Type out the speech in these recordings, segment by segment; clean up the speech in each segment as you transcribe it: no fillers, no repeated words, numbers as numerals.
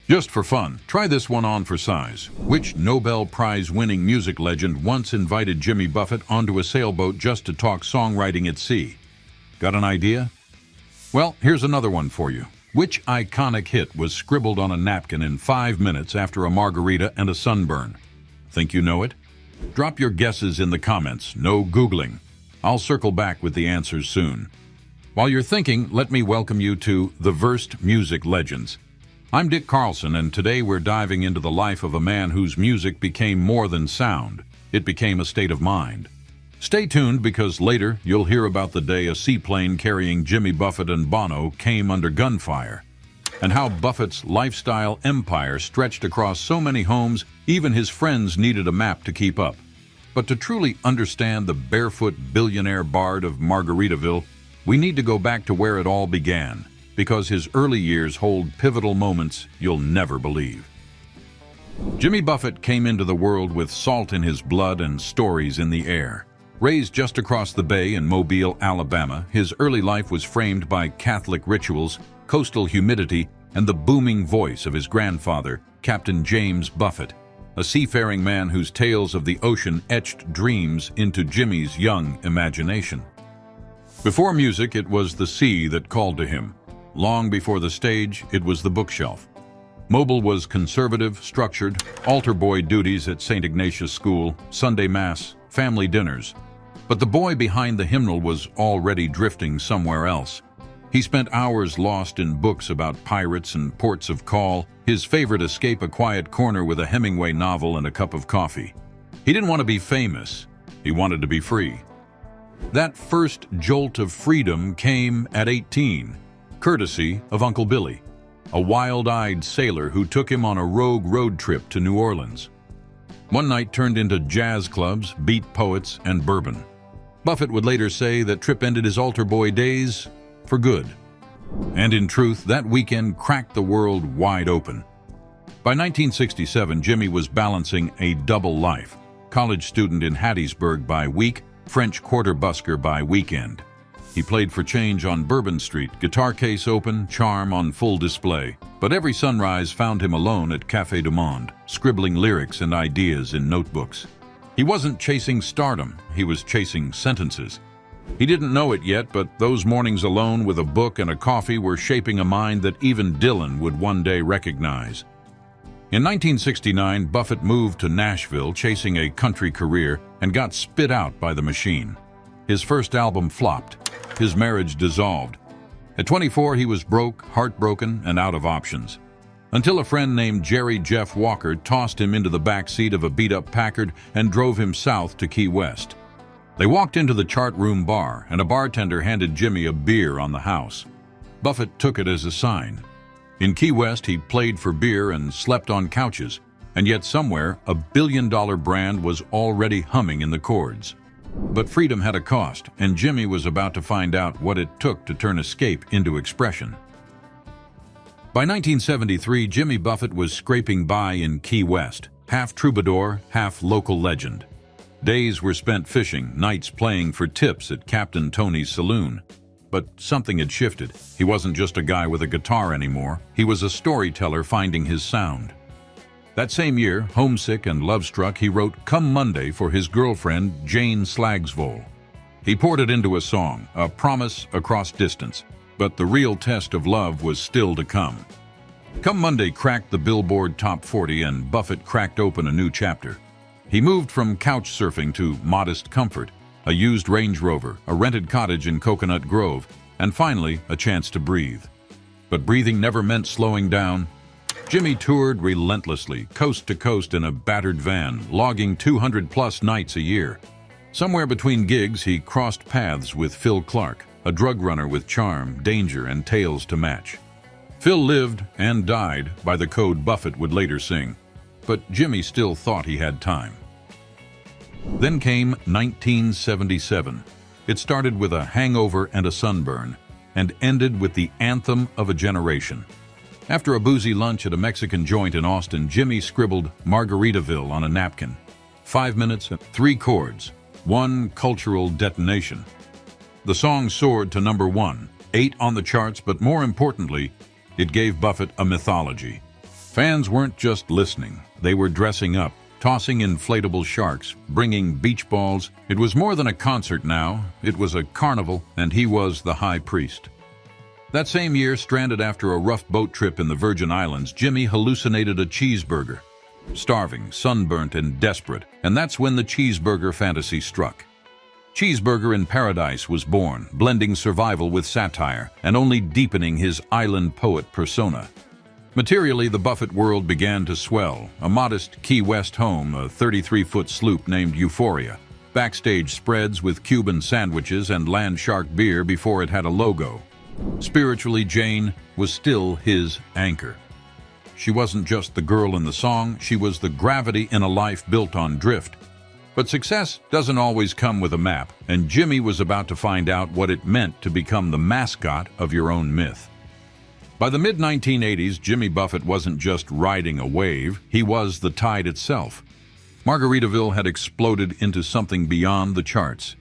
Just for fun, try this one on for size. Which Nobel Prize-winning music legend once invited Jimmy Buffett onto a sailboat just to talk songwriting at sea? Got an idea? Well, here's another one for you. Which iconic hit was scribbled on a napkin in 5 minutes after a margarita and a sunburn? Think you know it? Drop your guesses in the comments. No Googling. I'll circle back with the answers soon. While you're thinking, let me welcome you to The Versed Music Legends. I'm Dick Carlson, and today we're diving into the life of a man whose music became more than sound. It became a state of mind. Stay tuned because later you'll hear about the day a seaplane carrying Jimmy Buffett and Bono came under gunfire, and how Buffett's lifestyle empire stretched across so many homes, even his friends needed a map to keep up. But to truly understand the barefoot billionaire bard of Margaritaville, we need to go back to where it all began, because his early years hold pivotal moments you'll never believe. Jimmy Buffett came into the world with salt in his blood and stories in the air. Raised just across the bay in Mobile, Alabama, his early life was framed by Catholic rituals, coastal humidity, and the booming voice of his grandfather, Captain James Buffett, a seafaring man whose tales of the ocean etched dreams into Jimmy's young imagination. Before music, it was the sea that called to him. Long before the stage, it was the bookshelf. Mobile was conservative, structured, altar boy duties at St. Ignatius School, Sunday Mass, family dinners. But the boy behind the hymnal was already drifting somewhere else. He spent hours lost in books about pirates and ports of call, his favorite escape a quiet corner with a Hemingway novel and a cup of coffee. He didn't want to be famous, he wanted to be free. That first jolt of freedom came at 18. Courtesy of Uncle Billy, a wild-eyed sailor who took him on a rogue road trip to New Orleans. One night turned into jazz clubs, beat poets, and bourbon. Buffett would later say that trip ended his altar boy days for good. And in truth, that weekend cracked the world wide open. By 1967, Jimmy was balancing a double life: college student in Hattiesburg by week, French quarter busker by weekend. He played for change on Bourbon Street, guitar case open, charm on full display. But every sunrise found him alone at Café du Monde, scribbling lyrics and ideas in notebooks. He wasn't chasing stardom, he was chasing sentences. He didn't know it yet, but those mornings alone with a book and a coffee were shaping a mind that even Dylan would one day recognize. In 1969, Buffett moved to Nashville chasing a country career and got spit out by the machine. His first album flopped. His marriage dissolved. At 24, he was broke, heartbroken, and out of options. Until a friend named Jerry Jeff Walker tossed him into the back seat of a beat-up Packard and drove him south to Key West. They walked into the chart room bar, and a bartender handed Jimmy a beer on the house. Buffett took it as a sign. In Key West, he played for beer and slept on couches, and yet somewhere, a billion-dollar brand was already humming in the chords. But freedom had a cost, and Jimmy was about to find out what it took to turn escape into expression. By 1973, Jimmy Buffett was scraping by in Key West, half troubadour, half local legend. Days were spent fishing, nights playing for tips at Captain Tony's saloon. But something had shifted. He wasn't just a guy with a guitar anymore. He was a storyteller finding his sound. That same year, homesick and love-struck, he wrote Come Monday for his girlfriend, Jane Slagsvold. He poured it into a song, a promise across distance. But the real test of love was still to come. Come Monday cracked the Billboard Top 40, and Buffett cracked open a new chapter. He moved from couch surfing to modest comfort, a used Range Rover, a rented cottage in Coconut Grove, and finally, a chance to breathe. But breathing never meant slowing down. Jimmy toured relentlessly, coast to coast in a battered van, logging 200-plus nights a year. Somewhere between gigs, he crossed paths with Phil Clark, a drug runner with charm, danger, and tales to match. Phil lived and died by the code Buffett would later sing, but Jimmy still thought he had time. Then came 1977. It started with a hangover and a sunburn, and ended with the anthem of a generation. After a boozy lunch at a Mexican joint in Austin, Jimmy scribbled Margaritaville on a napkin. 5 minutes and 3 chords. One cultural detonation. The song soared to #1, 8 on the charts, but more importantly, it gave Buffett a mythology. Fans weren't just listening, they were dressing up, tossing inflatable sharks, bringing beach balls. It was more than a concert now, it was a carnival, and he was the high priest. That same year, stranded after a rough boat trip in the Virgin Islands, Jimmy hallucinated a cheeseburger. Starving, sunburnt, and desperate, and that's when the cheeseburger fantasy struck. Cheeseburger in Paradise was born, blending survival with satire, and only deepening his island poet persona. Materially, the Buffett world began to swell. A modest Key West home, a 33-foot sloop named Euphoria. Backstage spreads with Cuban sandwiches and Land Shark beer before it had a logo. Spiritually, Jane was still his anchor. She wasn't just the girl in the song, she was the gravity in a life built on drift. But success doesn't always come with a map, and Jimmy was about to find out what it meant to become the mascot of your own myth. By the mid-1980s, Jimmy Buffett wasn't just riding a wave, he was the tide itself. Margaritaville had exploded into something beyond the charts.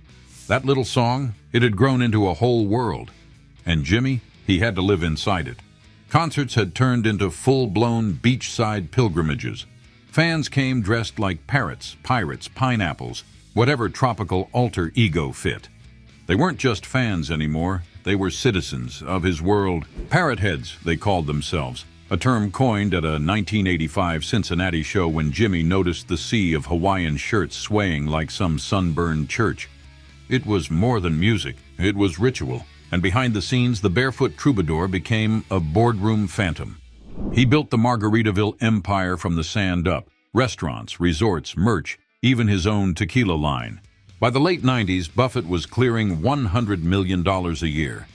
That little song, it had grown into a whole world. And Jimmy, he had to live inside it. Concerts had turned into full-blown beachside pilgrimages. Fans came dressed like parrots, pirates, pineapples, whatever tropical alter ego fit. They weren't just fans anymore, they were citizens of his world. Parrot heads, they called themselves, a term coined at a 1985 Cincinnati show when Jimmy noticed the sea of Hawaiian shirts swaying like some sunburned church. It was more than music, it was ritual. And behind the scenes, the barefoot troubadour became a boardroom phantom. He built the Margaritaville empire from the sand up. Restaurants, resorts, merch, even his own tequila line. By the late 90s, Buffett was clearing $100 million a year.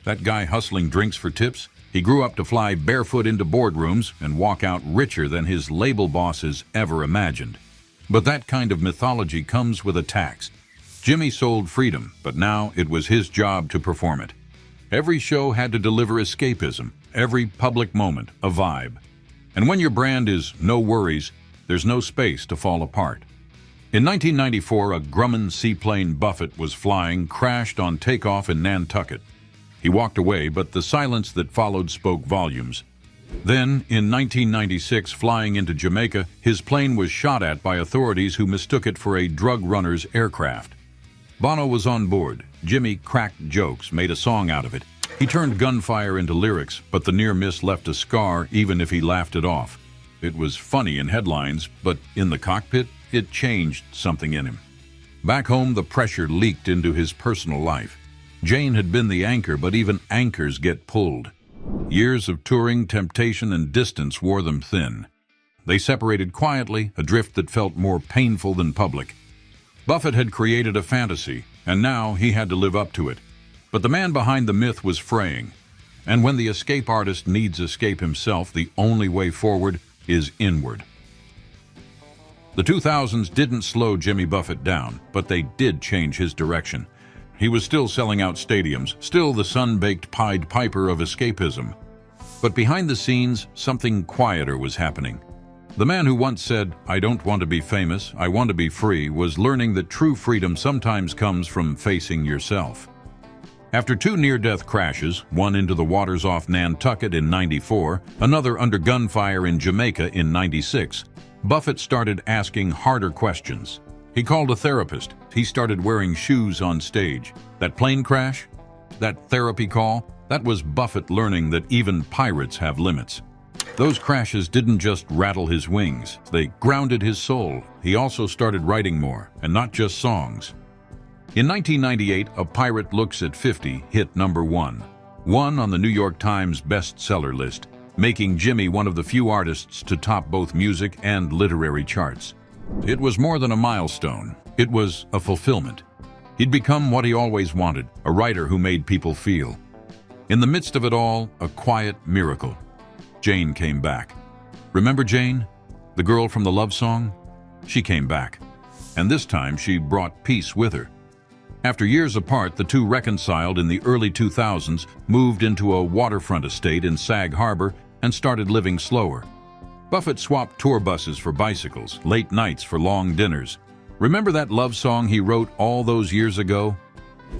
That guy hustling drinks for tips, he grew up to fly barefoot into boardrooms and walk out richer than his label bosses ever imagined. But that kind of mythology comes with a tax. Jimmy sold freedom, but now it was his job to perform it. Every show had to deliver escapism, every public moment a vibe. And when your brand is no worries, there's no space to fall apart. In 1994, a Grumman seaplane Buffett was flying, crashed on takeoff in Nantucket. He walked away, but the silence that followed spoke volumes. Then, in 1996, flying into Jamaica, his plane was shot at by authorities who mistook it for a drug runner's aircraft. Bono was on board. Jimmy cracked jokes, made a song out of it. He turned gunfire into lyrics, but the near miss left a scar even if he laughed it off. It was funny in headlines, but in the cockpit, it changed something in him. Back home, the pressure leaked into his personal life. Jane had been the anchor, but even anchors get pulled. Years of touring, temptation, and distance wore them thin. They separated quietly, a drift that felt more painful than public. Buffett had created a fantasy, and now he had to live up to it. But the man behind the myth was fraying. And when the escape artist needs escape himself, the only way forward is inward. The 2000s didn't slow Jimmy Buffett down, but they did change his direction. He was still selling out stadiums, still the sun-baked Pied Piper of escapism. But behind the scenes, something quieter was happening. The man who once said, "I don't want to be famous, I want to be free," was learning that true freedom sometimes comes from facing yourself. After two near-death crashes, one into the waters off Nantucket in '94, another under gunfire in Jamaica in '96, Buffett started asking harder questions. He called a therapist. He started wearing shoes on stage. That plane crash? That therapy call? That was Buffett learning that even pirates have limits. Those crashes didn't just rattle his wings, they grounded his soul. He also started writing more, and not just songs. In 1998, A Pirate Looks at 50 hit #1 on the New York Times bestseller list, making Jimmy one of the few artists to top both music and literary charts. It was more than a milestone, it was a fulfillment. He'd become what he always wanted, a writer who made people feel. In the midst of it all, a quiet miracle. Jane came back. Remember Jane? The girl from the love song? She came back. And this time she brought peace with her. After years apart, the two reconciled in the early 2000s, moved into a waterfront estate in Sag Harbor, and started living slower. Buffett swapped tour buses for bicycles, late nights for long dinners. Remember that love song he wrote all those years ago?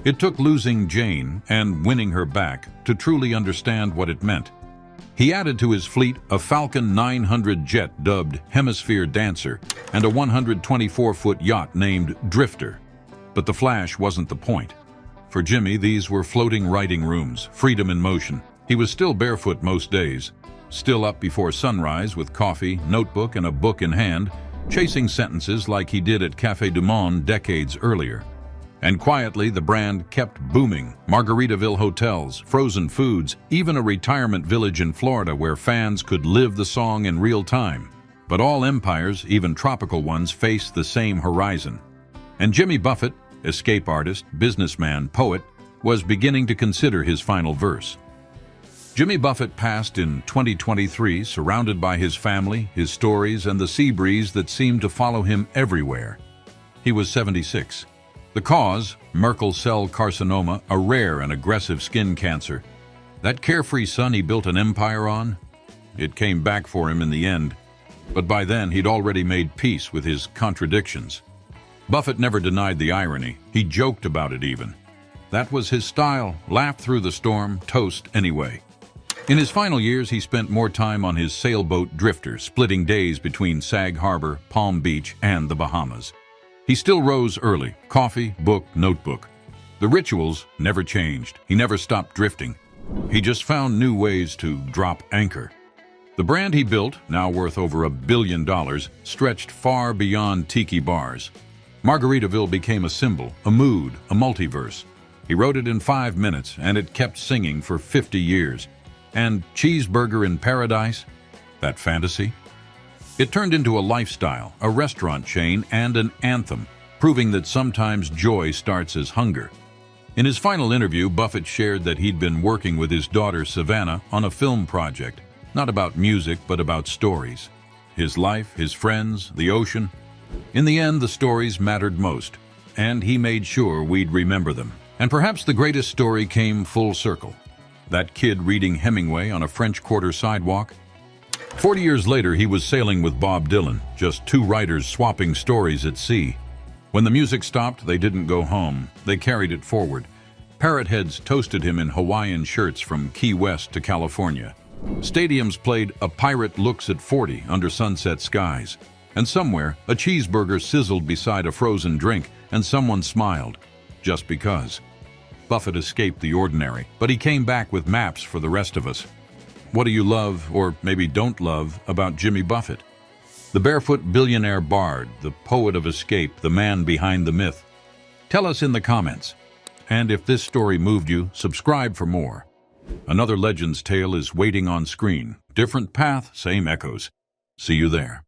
It took losing Jane and winning her back to truly understand what it meant. He added to his fleet a Falcon 900 jet dubbed Hemisphere Dancer and a 124-foot yacht named Drifter. But the flash wasn't the point. For Jimmy, these were floating writing rooms, freedom in motion. He was still barefoot most days, still up before sunrise with coffee, notebook, and a book in hand, chasing sentences like he did at Café du Monde decades earlier. And quietly, the brand kept booming. Margaritaville hotels, frozen foods, even a retirement village in Florida where fans could live the song in real time. But all empires, even tropical ones, face the same horizon. And Jimmy Buffett, escape artist, businessman, poet, was beginning to consider his final verse. Jimmy Buffett passed in 2023, surrounded by his family, his stories, and the sea breeze that seemed to follow him everywhere. He was 76. The cause, Merkel cell carcinoma, a rare and aggressive skin cancer. That carefree son he built an empire on? It came back for him in the end. But by then, he'd already made peace with his contradictions. Buffett never denied the irony. He joked about it even. That was his style, laugh through the storm, toast anyway. In his final years, he spent more time on his sailboat Drifter, splitting days between Sag Harbor, Palm Beach, and the Bahamas. He still rose early, coffee, book, notebook. The rituals never changed. He never stopped drifting. He just found new ways to drop anchor. The brand he built, now worth over $1 billion, stretched far beyond tiki bars. Margaritaville became a symbol, a mood, a multiverse. He wrote it in 5 minutes, and it kept singing for 50 years. And Cheeseburger in Paradise? That fantasy? It turned into a lifestyle, a restaurant chain, and an anthem, proving that sometimes joy starts as hunger. In his final interview, Buffett shared that he'd been working with his daughter Savannah on a film project, not about music, but about stories. His life, his friends, the ocean. In the end, the stories mattered most, and he made sure we'd remember them. And perhaps the greatest story came full circle. That kid reading Hemingway on a French Quarter sidewalk. 40 years later, he was sailing with Bob Dylan, just two writers swapping stories at sea. When the music stopped, they didn't go home. They carried it forward. Parrot heads toasted him in Hawaiian shirts from Key West to California. Stadiums played A Pirate Looks at 40 under sunset skies. And somewhere, a cheeseburger sizzled beside a frozen drink, and someone smiled. Just because. Buffett escaped the ordinary, but he came back with maps for the rest of us. What do you love, or maybe don't love, about Jimmy Buffett? The barefoot billionaire bard, the poet of escape, the man behind the myth. Tell us in the comments. And if this story moved you, subscribe for more. Another legend's tale is waiting on screen. Different path, same echoes. See you there.